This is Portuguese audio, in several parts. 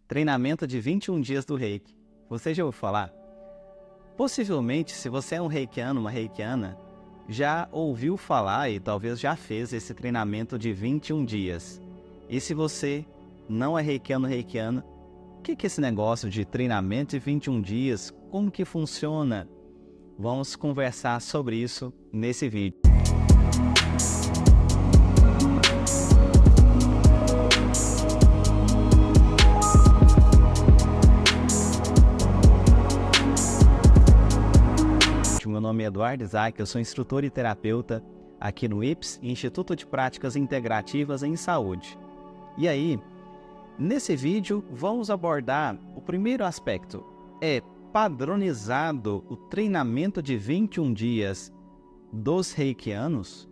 Treinamento de 21 dias do Reiki. Você já ouviu falar? Possivelmente, se você é um reikiano, uma reikiana, já ouviu falar e talvez já fez esse treinamento de 21 dias. E se você não é reikiano, reikiana, o que é esse negócio de treinamento de 21 dias? Como que funciona? Vamos conversar sobre isso nesse vídeo. Meu nome é Eduardo Isaac, eu sou instrutor e terapeuta aqui no IPS, Instituto de Práticas Integrativas em Saúde. E aí, nesse vídeo, vamos abordar o primeiro aspecto. É padronizado o treinamento de 21 dias dos reikianos?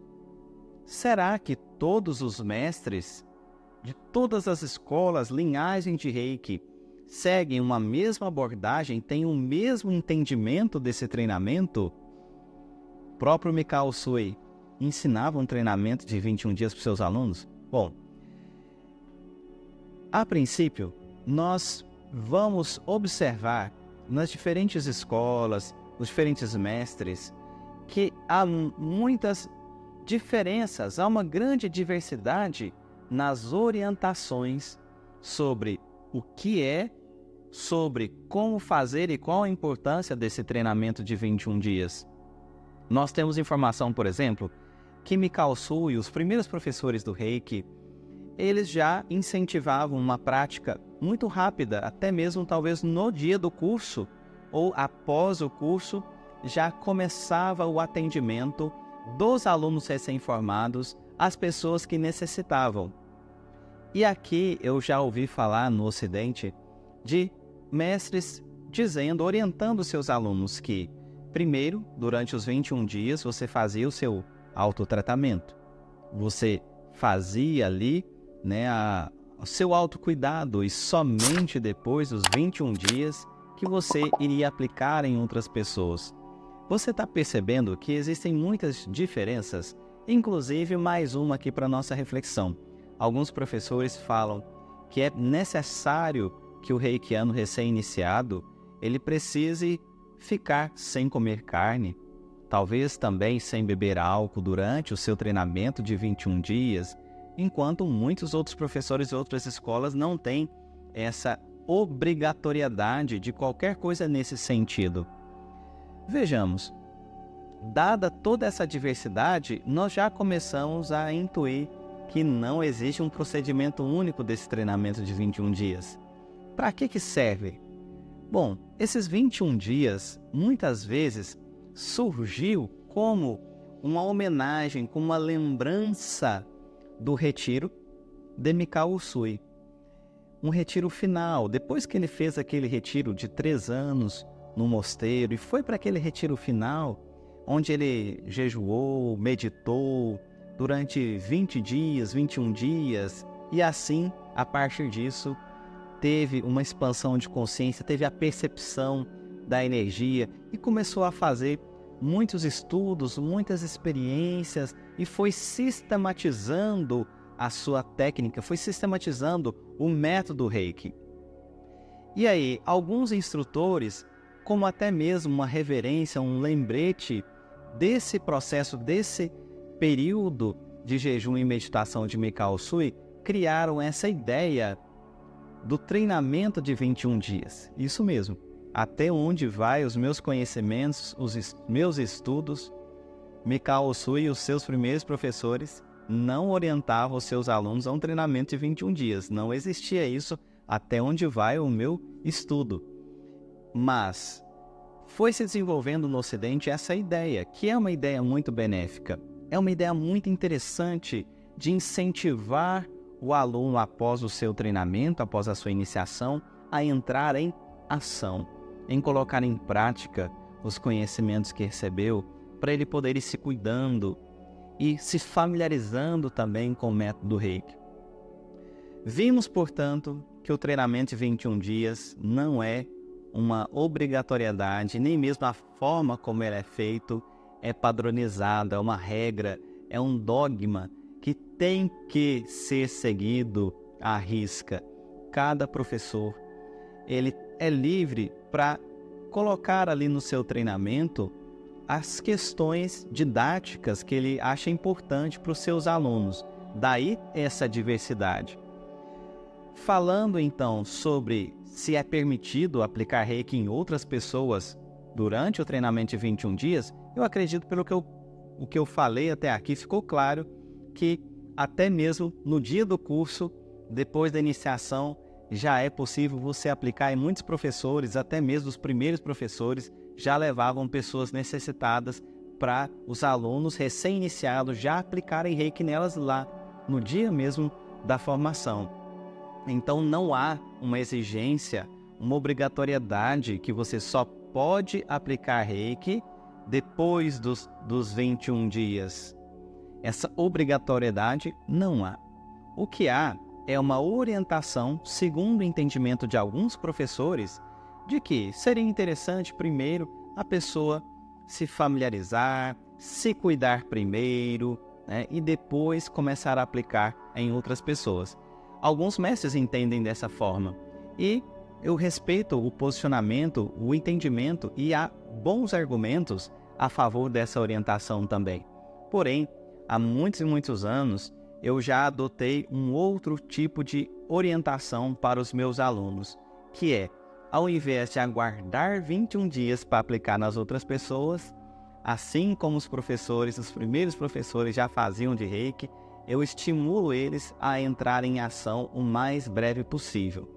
Será que todos os mestres de todas as escolas, linhagem de reiki, seguem uma mesma abordagem, têm o mesmo entendimento desse treinamento? O próprio Mikao Usui ensinava um treinamento de 21 dias para os seus alunos? Bom, a princípio, nós vamos observar nas diferentes escolas, os diferentes mestres, que há muitas diferenças, há uma grande diversidade nas orientações sobre o que é, sobre como fazer e qual a importância desse treinamento de 21 dias. Nós temos informação, por exemplo, que Mikao Usui e os primeiros professores do Reiki, eles já incentivavam uma prática muito rápida, até mesmo talvez no dia do curso ou após o curso, já começava o atendimento dos alunos recém-formados às pessoas que necessitavam. E aqui eu já ouvi falar no Ocidente de mestres dizendo, orientando seus alunos que, primeiro, durante os 21 dias, você fazia o seu autotratamento. Você fazia ali, o seu autocuidado e somente depois dos 21 dias que você iria aplicar em outras pessoas. Você está percebendo que existem muitas diferenças, inclusive mais uma aqui para nossa reflexão. Alguns professores falam que é necessário que o reikiano recém-iniciado ele precise ficar sem comer carne, talvez também sem beber álcool durante o seu treinamento de 21 dias, enquanto muitos outros professores de outras escolas não têm essa obrigatoriedade de qualquer coisa nesse sentido. Vejamos, dada toda essa diversidade, nós já começamos a intuir que não existe um procedimento único desse treinamento de 21 dias. Para que serve? Bom, esses 21 dias, muitas vezes, surgiu como uma homenagem, como uma lembrança do retiro de Mikao Usui. Um retiro final, depois que ele fez aquele retiro de 3 anos no mosteiro e foi para aquele retiro final, onde ele jejuou, meditou durante 20 dias, 21 dias, e assim, a partir disso, teve uma expansão de consciência, teve a percepção da energia e começou a fazer muitos estudos, muitas experiências e foi sistematizando a sua técnica, foi sistematizando o método Reiki. E aí, alguns instrutores, como até mesmo uma reverência, um lembrete desse processo, desse período de jejum e meditação de Mikao Usui, criaram essa ideia do treinamento de 21 dias. Isso mesmo. Até onde vai os meus conhecimentos, os meus estudos, Mikao Usui e os seus primeiros professores não orientavam os seus alunos a um treinamento de 21 dias. Não existia isso até onde vai o meu estudo. Mas foi se desenvolvendo no Ocidente essa ideia, que é uma ideia muito benéfica. É uma ideia muito interessante de incentivar o aluno após o seu treinamento, após a sua iniciação, a entrar em ação, em colocar em prática os conhecimentos que recebeu, para ele poder ir se cuidando e se familiarizando também com o método Reiki. Vimos, portanto, que o treinamento de 21 dias não é uma obrigatoriedade, nem mesmo a forma como ele é feito é padronizada, é uma regra, é um dogma que tem que ser seguido à risca. cada professor. Ele é livre para colocar ali no seu treinamento as questões didáticas que ele acha importante para os seus alunos. Daí essa diversidade. Falando então sobre se é permitido aplicar reiki em outras pessoas durante o treinamento de 21 dias, eu acredito pelo que eu falei até aqui, ficou claro que até mesmo no dia do curso, depois da iniciação, já é possível você aplicar, e muitos professores, até mesmo os primeiros professores, já levavam pessoas necessitadas para os alunos recém-iniciados já aplicarem reiki nelas lá, no dia mesmo da formação. Então não há uma exigência, uma obrigatoriedade que você só pode aplicar reiki depois dos 21 dias. Essa obrigatoriedade não há. O que há é uma orientação, segundo o entendimento de alguns professores, de que seria interessante primeiro a pessoa se familiarizar, se cuidar primeiro, né, e depois começar a aplicar em outras pessoas. Alguns mestres entendem dessa forma e eu respeito o posicionamento, o entendimento e há bons argumentos a favor dessa orientação também. Porém, há muitos e muitos anos eu já adotei um outro tipo de orientação para os meus alunos, que é, ao invés de aguardar 21 dias para aplicar nas outras pessoas, assim como os primeiros professores já faziam de reiki, eu estimulo eles a entrar em ação o mais breve possível.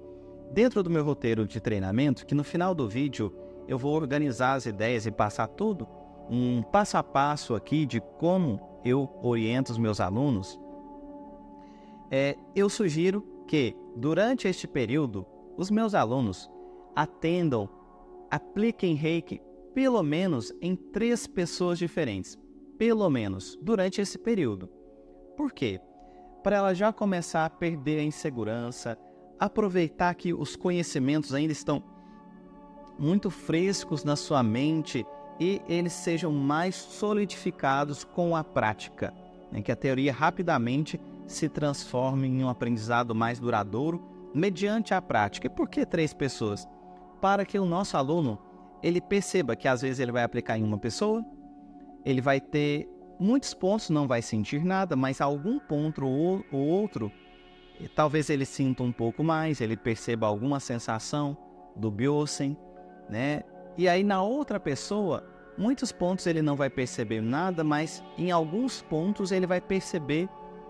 Dentro do meu roteiro de treinamento, que no final do vídeo eu vou organizar as ideias e passar tudo, um passo a passo aqui de como eu oriento os meus alunos, eu sugiro que durante este período os meus alunos apliquem reiki pelo menos em 3 pessoas diferentes, pelo menos durante esse período. Por quê? Para ela já começar a perder a insegurança, aproveitar que os conhecimentos ainda estão muito frescos na sua mente e eles sejam mais solidificados com a prática, né? Que a teoria rapidamente se transforme em um aprendizado mais duradouro mediante a prática. E por que 3 pessoas? Para que o nosso aluno ele perceba que às vezes ele vai aplicar em uma pessoa, ele vai ter muitos pontos, não vai sentir nada, mas algum ponto ou outro, talvez ele sinta um pouco mais, ele perceba alguma sensação do Byosen, né? E aí na outra pessoa, muitos pontos ele não vai perceber nada, mas em alguns pontos ele vai perceber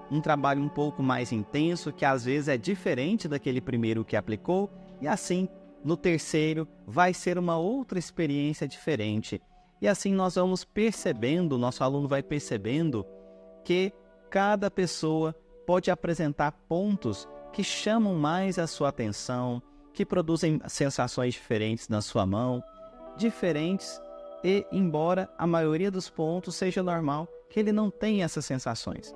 um trabalho um pouco mais intenso, que às vezes é diferente daquele primeiro que aplicou, e assim, no terceiro, vai ser uma outra experiência diferente. E assim nós vamos percebendo, nosso aluno vai percebendo que cada pessoa pode apresentar pontos que chamam mais a sua atenção, que produzem sensações diferentes na sua mão, diferentes, e embora a maioria dos pontos seja normal, que ele não tenha essas sensações.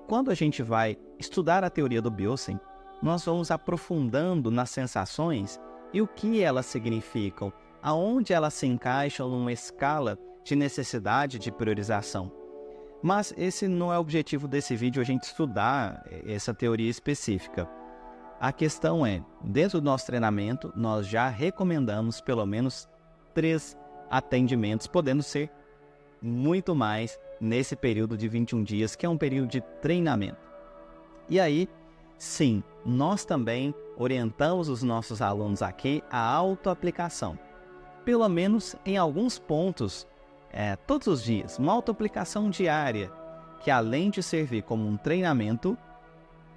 Quando a gente vai estudar a teoria do Byosen, nós vamos aprofundando nas sensações e o que elas significam, aonde elas se encaixam numa escala de necessidade de priorização. Mas esse não é o objetivo desse vídeo, a gente estudar essa teoria específica. A questão é, dentro do nosso treinamento, nós já recomendamos pelo menos 3 atendimentos, podendo ser muito mais nesse período de 21 dias, que é um período de treinamento. E aí, sim, nós também orientamos os nossos alunos aqui a autoaplicação. Pelo menos em alguns pontos, todos os dias, uma autoaplicação diária, que além de servir como um treinamento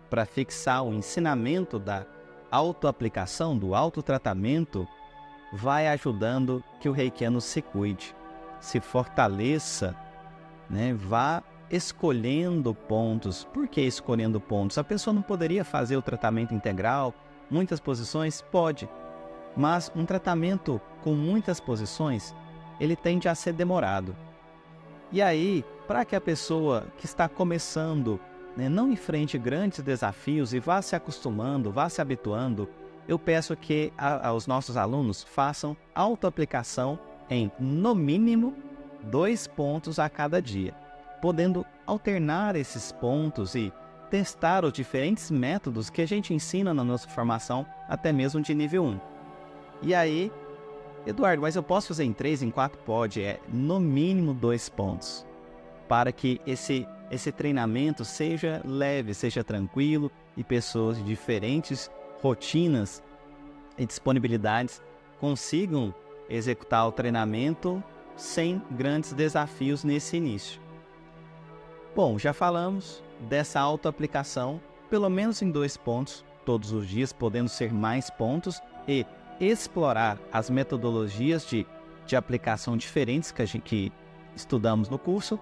para fixar o ensinamento da autoaplicação, do autotratamento, vai ajudando que o reikiano se cuide, se fortaleça, né? Vá escolhendo pontos. Por que escolhendo pontos? A pessoa não poderia fazer o tratamento integral, muitas posições? Pode, mas um tratamento com muitas posições, ele tende a ser demorado. E aí, para que a pessoa que está começando, né, não enfrente grandes desafios e vá se acostumando, vá se habituando, eu peço que os nossos alunos façam autoaplicação em, no mínimo, 2 pontos a cada dia, podendo alternar esses pontos e testar os diferentes métodos que a gente ensina na nossa formação, até mesmo de nível 1. E aí, Eduardo, mas eu posso fazer em 3, em 4? Pode, no mínimo 2 pontos, para que esse treinamento seja leve, seja tranquilo e pessoas de diferentes rotinas e disponibilidades consigam executar o treinamento sem grandes desafios nesse início. Bom, já falamos dessa autoaplicação, pelo menos em 2 pontos, todos os dias, podendo ser mais pontos, e explorar as metodologias de aplicação diferentes que estudamos no curso,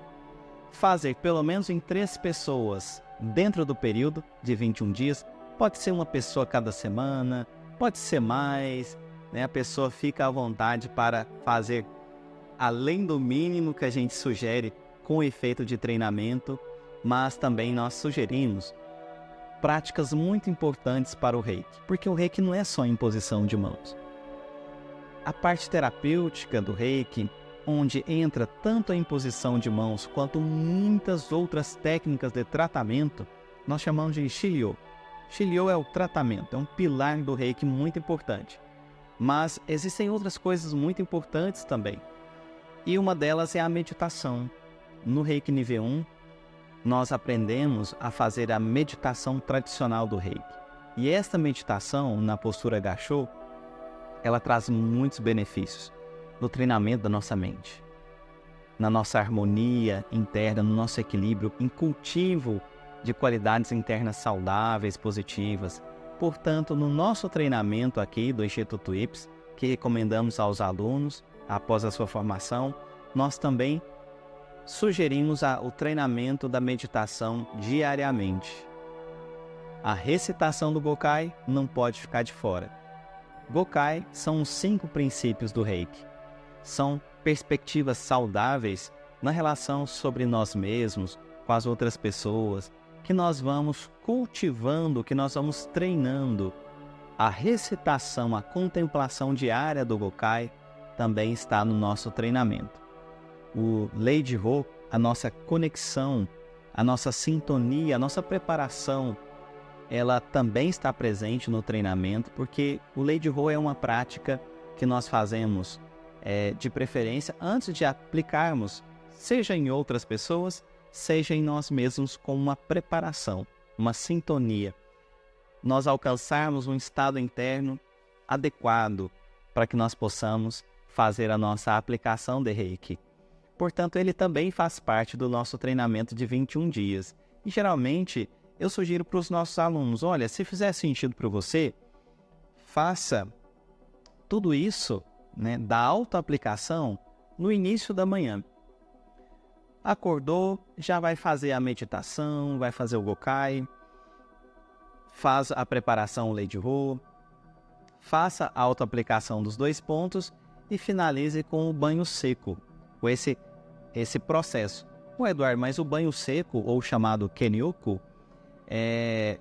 fazer pelo menos em 3 pessoas dentro do período de 21 dias, pode ser uma pessoa cada semana, pode ser mais, né? A pessoa fica à vontade para fazer além do mínimo que a gente sugere com o efeito de treinamento, mas também nós sugerimos práticas muito importantes para o Reiki, porque o Reiki não é só imposição de mãos. A parte terapêutica do Reiki, onde entra tanto a imposição de mãos quanto muitas outras técnicas de tratamento, nós chamamos de Shiryo. Shiryo é o tratamento, é um pilar do Reiki muito importante. Mas existem outras coisas muito importantes também. E uma delas é a meditação. No Reiki nível 1, nós aprendemos a fazer a meditação tradicional do Reiki. E esta meditação, na postura Gassho, ela traz muitos benefícios no treinamento da nossa mente, na nossa harmonia interna, no nosso equilíbrio, em cultivo de qualidades internas saudáveis, positivas. Portanto, no nosso treinamento aqui do Instituto IPS, que recomendamos aos alunos após a sua formação, nós também sugerimos o treinamento da meditação diariamente. A recitação do Gokai não pode ficar de fora. Gokai são os 5 princípios do Reiki. São perspectivas saudáveis na relação sobre nós mesmos, com as outras pessoas, que nós vamos cultivando, que nós vamos treinando. A recitação, a contemplação diária do Gokai também está no nosso treinamento. O Lei Ho, a nossa conexão, a nossa sintonia, a nossa preparação, ela também está presente no treinamento, porque o Lei Ho é uma prática que nós fazemos de preferência antes de aplicarmos, seja em outras pessoas, seja em nós mesmos, com uma preparação, uma sintonia. Nós alcançarmos um estado interno adequado para que nós possamos fazer a nossa aplicação de Reiki. Portanto, ele também faz parte do nosso treinamento de 21 dias. E geralmente eu sugiro para os nossos alunos, olha, se fizer sentido para você, faça tudo isso, né, da autoaplicação no início da manhã. Acordou, já vai fazer a meditação, vai fazer o Gokai, faz a preparação Lei Ho, faça a autoaplicação dos 2 pontos e finalize com o banho seco, com esse processo. Eduardo, mas o banho seco, ou chamado Kenyoku,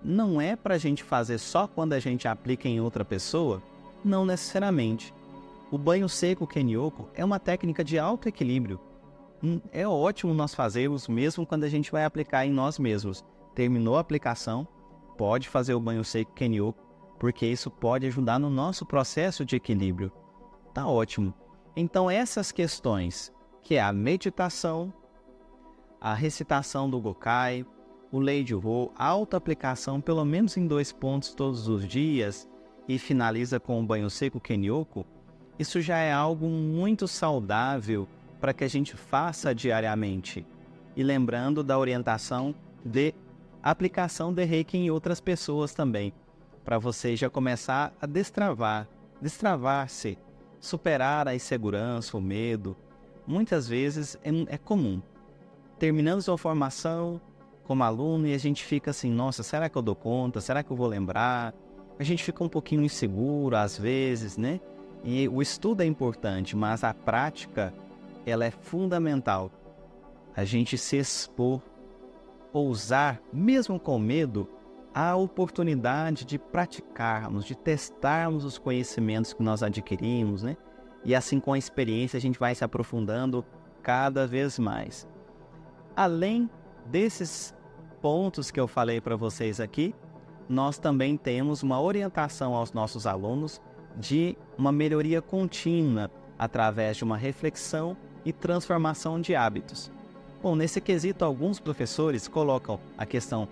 não é para a gente fazer só quando a gente aplica em outra pessoa? Não necessariamente. O banho seco Kenyoku é uma técnica de alto equilíbrio. É ótimo nós fazermos mesmo quando a gente vai aplicar em nós mesmos. Terminou a aplicação, pode fazer o banho seco Kenyoku, porque isso pode ajudar no nosso processo de equilíbrio. Tá ótimo. Então essas questões, que é a meditação, a recitação do Gokai, o Lei Ho, a autoaplicação pelo menos em 2 pontos todos os dias e finaliza com o banho seco Kenyoku, isso já é algo muito saudável para que a gente faça diariamente. E lembrando da orientação de aplicação de Reiki em outras pessoas também, para você já começar a destravar-se, superar a insegurança, o medo. Muitas vezes é comum. Terminando sua formação como aluno e a gente fica assim, nossa, será que eu dou conta? Será que eu vou lembrar? A gente fica um pouquinho inseguro às vezes, né? E o estudo é importante, mas a prática, ela é fundamental. A gente se expor, ousar, mesmo com medo, a oportunidade de praticarmos, de testarmos os conhecimentos que nós adquirimos, né? E assim, com a experiência, a gente vai se aprofundando cada vez mais. Além desses pontos que eu falei para vocês aqui, nós também temos uma orientação aos nossos alunos de uma melhoria contínua através de uma reflexão e transformação de hábitos. Bom, nesse quesito, alguns professores colocam a questão,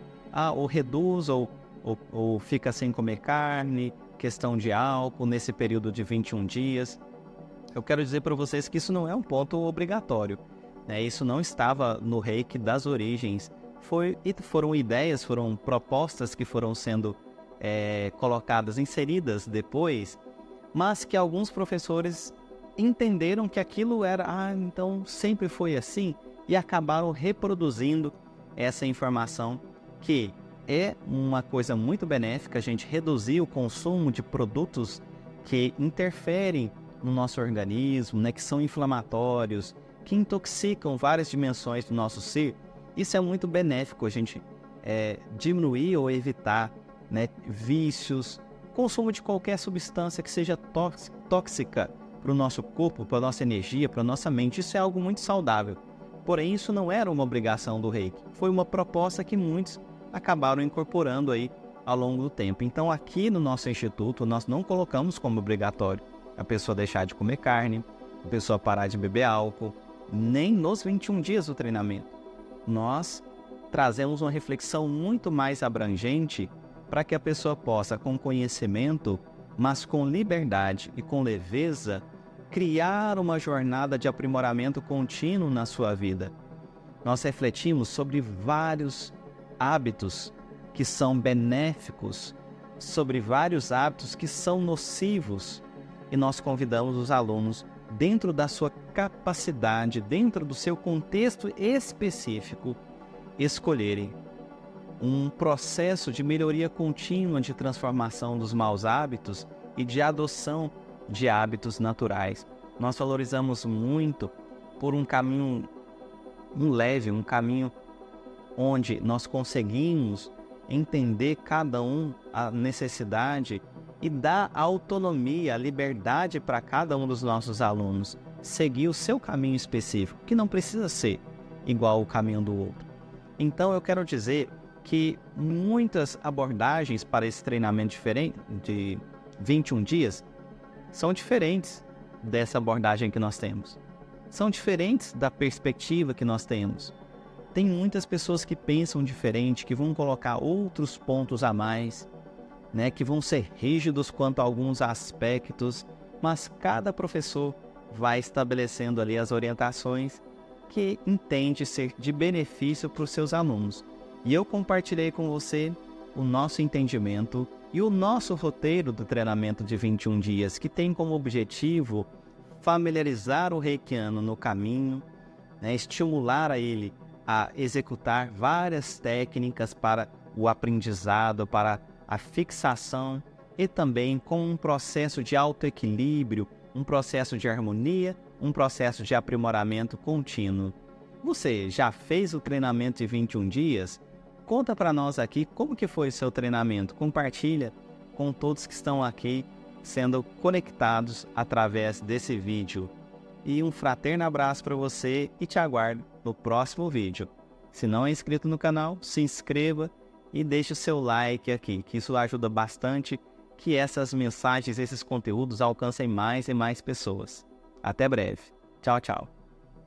ou reduz ou fica sem comer carne, questão de álcool nesse período de 21 dias. Eu quero dizer para vocês que isso não é um ponto obrigatório, né? Isso não estava no Reiki das origens. Foram ideias, foram propostas que foram sendo colocadas, inseridas depois, mas que alguns professores entenderam que aquilo era, então sempre foi assim, e acabaram reproduzindo essa informação, que é uma coisa muito benéfica, a gente reduzir o consumo de produtos que interferem no nosso organismo, né, que são inflamatórios, que intoxicam várias dimensões do nosso ser. Isso é muito benéfico, a gente diminuir ou evitar, né, vícios, consumo de qualquer substância que seja tóxica para o nosso corpo, para a nossa energia, para a nossa mente. Isso é algo muito saudável. Porém, isso não era uma obrigação do Reiki. Foi uma proposta que muitos acabaram incorporando aí ao longo do tempo. Então, aqui no nosso instituto, nós não colocamos como obrigatório a pessoa deixar de comer carne, a pessoa parar de beber álcool, nem nos 21 dias do treinamento. Nós trazemos uma reflexão muito mais abrangente para que a pessoa possa, com conhecimento, mas com liberdade e com leveza, criar uma jornada de aprimoramento contínuo na sua vida. Nós refletimos sobre vários hábitos que são benéficos, sobre vários hábitos que são nocivos, e nós convidamos os alunos, dentro da sua capacidade, dentro do seu contexto específico, escolherem um processo de melhoria contínua, de transformação dos maus hábitos e de adoção de hábitos naturais. Nós valorizamos muito por um caminho leve, um caminho onde nós conseguimos entender cada um a necessidade e dar autonomia, a liberdade para cada um dos nossos alunos seguir o seu caminho específico, que não precisa ser igual ao caminho do outro. Então eu quero dizer que muitas abordagens para esse treinamento diferente de 21 dias são diferentes dessa abordagem que nós temos. São diferentes da perspectiva que nós temos. Tem muitas pessoas que pensam diferente, que vão colocar outros pontos a mais, né, que vão ser rígidos quanto a alguns aspectos, mas cada professor vai estabelecendo ali as orientações que entende ser de benefício para os seus alunos. E eu compartilhei com você o nosso entendimento e o nosso roteiro do treinamento de 21 dias, que tem como objetivo familiarizar o reikiano no caminho, né, estimular a ele a executar várias técnicas para o aprendizado, para a fixação, e também com um processo de autoequilíbrio, um processo de harmonia, um processo de aprimoramento contínuo. Você já fez o treinamento de 21 dias? Conta para nós aqui como que foi o seu treinamento. Compartilha com todos que estão aqui sendo conectados através desse vídeo. E um fraterno abraço para você e te aguardo no próximo vídeo. Se não é inscrito no canal, se inscreva e deixe o seu like aqui, que isso ajuda bastante que essas mensagens, esses conteúdos alcancem mais e mais pessoas. Até breve. Tchau, tchau.